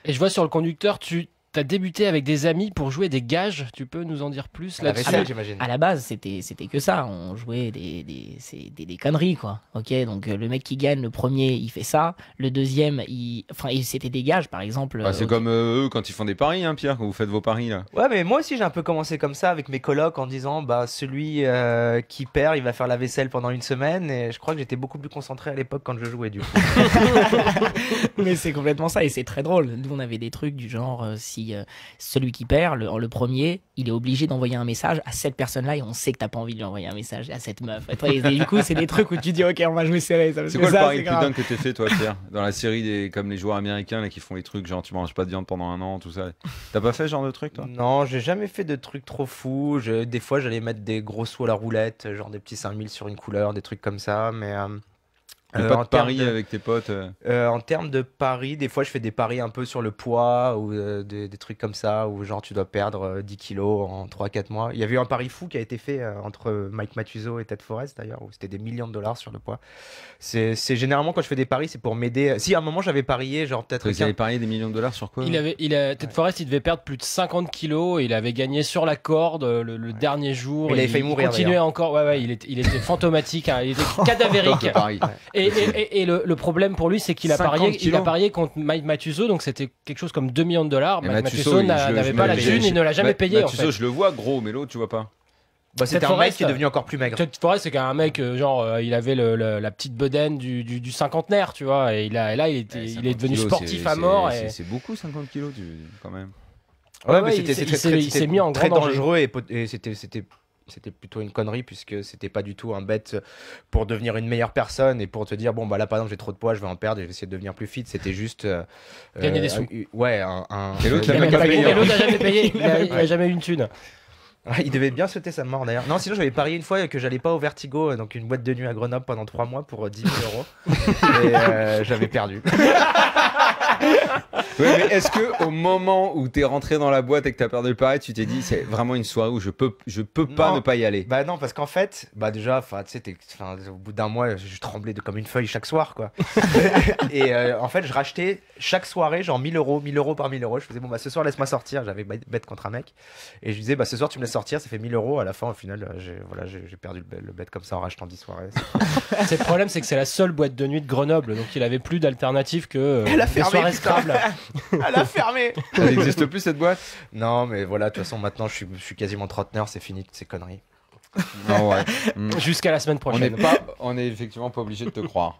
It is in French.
Et je vois sur le conducteur, tu as débuté avec des amis pour jouer des gages. Tu peux nous en dire plus La là-dessus? vaisselle, j'imagine. À la base, c'était que ça. On jouait des conneries, quoi. Ok, donc le mec qui gagne le premier, il fait ça. Le deuxième, c'était des gages, par exemple. Bah, c'est ok. comme eux quand ils font des paris, hein, Pierre, quand vous faites vos paris là. Ouais, mais moi aussi j'ai un peu commencé comme ça avec mes colocs en disant bah celui qui perd, il va faire la vaisselle pendant une semaine. Et je crois que j'étais beaucoup plus concentré à l'époque quand je jouais du coup. Mais c'est complètement ça et c'est très drôle. Nous, on avait des trucs du genre si celui qui perd, le premier, il est obligé d'envoyer un message à cette personne-là et on sait que t'as pas envie de lui envoyer un message à cette meuf. Et du coup, c'est des trucs où tu dis ok, on va jouer serré. C'est quoi le pari le plus dingue que t'aies fait, toi, Pierre? Dans la série comme les joueurs américains là, qui font les trucs, genre tu manges pas de viande pendant un an, tout ça. T'as pas fait ce genre de truc, toi? Non, j'ai jamais fait de trucs trop fous. Des fois, j'allais mettre des gros sous à la roulette, genre des petits 5000 sur une couleur, des trucs comme ça. Mais Mais pas en de paris termes de- avec tes potes. En termes de paris, des fois je fais des paris un peu sur le poids ou des trucs comme ça, où genre tu dois perdre 10 kilos en 3-4 mois. Il y avait eu un pari fou qui a été fait entre Mike Matuso et Ted Forrest d'ailleurs, où c'était des millions de dollars sur le poids. C'est généralement quand je fais des paris, c'est pour m'aider. Si à un moment j'avais parié, genre peut-être. Vous avez parié des millions de dollars sur quoi? Ted Forrest, il devait perdre plus de 50 kilos. Et il avait gagné sur la corde le dernier jour. Il avait failli mourir, Il continuait d'ailleurs. encore. Ouais, il était fantomatique. Hein, il était cadavérique. Le pari. Et le problème pour lui, c'est qu'il a 50 parié, il a kilos. parié contre Mike Matuso, donc c'était quelque chose comme 2 millions de dollars. Et Mike Matuso, Matuso n'avait pas la thune, il ne l'a jamais payé en Matuso, fait. je le vois gros, mais l'autre, tu vois pas. Bah, c'était Ted un mec Forrest, qui est devenu encore plus maigre. Ted Forrest, c'est qu'un mec, il avait la petite bedaine du cinquantenaire, tu vois, et là, il est devenu 50 sportif kilos, à mort. Et... C'est beaucoup 50 kilos, quand même. Ouais, Ouais, mais il c'était s'est- il s'est mis en très grand danger. dangereux et c'était plutôt une connerie puisque c'était pas du tout un bet pour devenir une meilleure personne et pour te dire bon bah là par exemple j'ai trop de poids, je vais en perdre et je vais essayer de devenir plus fit. C'était juste Gagner des sous. Ouais, Et l'autre, Il il a a pas payé. et l'autre n'a jamais payé, il a jamais eu une thune. Il devait bien sauter sa mort d'ailleurs. Non, sinon j'avais parié une fois que j'allais pas au Vertigo, donc une boîte de nuit à Grenoble pendant 3 mois pour 10 000 euros. Et j'avais perdu. Ouais, mais est-ce que au moment où t'es rentré dans la boîte et que t'as perdu le pari, tu t'es dit c'est vraiment une soirée où je peux pas Non. ne pas y aller? Bah non, parce qu'en fait, bah déjà, tu sais, au bout d'un mois, je tremblais comme une feuille chaque soir, quoi. Et en fait, je rachetais chaque soirée, genre 1000 euros, 1000 euros par 1000 euros. Je faisais, bon, bah ce soir, laisse-moi sortir. J'avais bête contre un mec. Et je disais, bah ce soir, tu me laisses sortir, ça fait 1000 euros. À la fin, au final, j'ai perdu le bet comme ça en rachetant 10 soirées. Le problème, c'est que c'est la seule boîte de nuit de Grenoble, donc il avait plus d'alternative que Elle a des fermé, soirées putain. Scrabble. Elle a fermé. Ça n'existe plus cette boîte? Non, mais voilà, de toute façon, maintenant, je suis quasiment trentenaire, c'est fini toutes ces conneries. Non, ouais. Jusqu'à la semaine prochaine. On est effectivement pas obligé de te croire.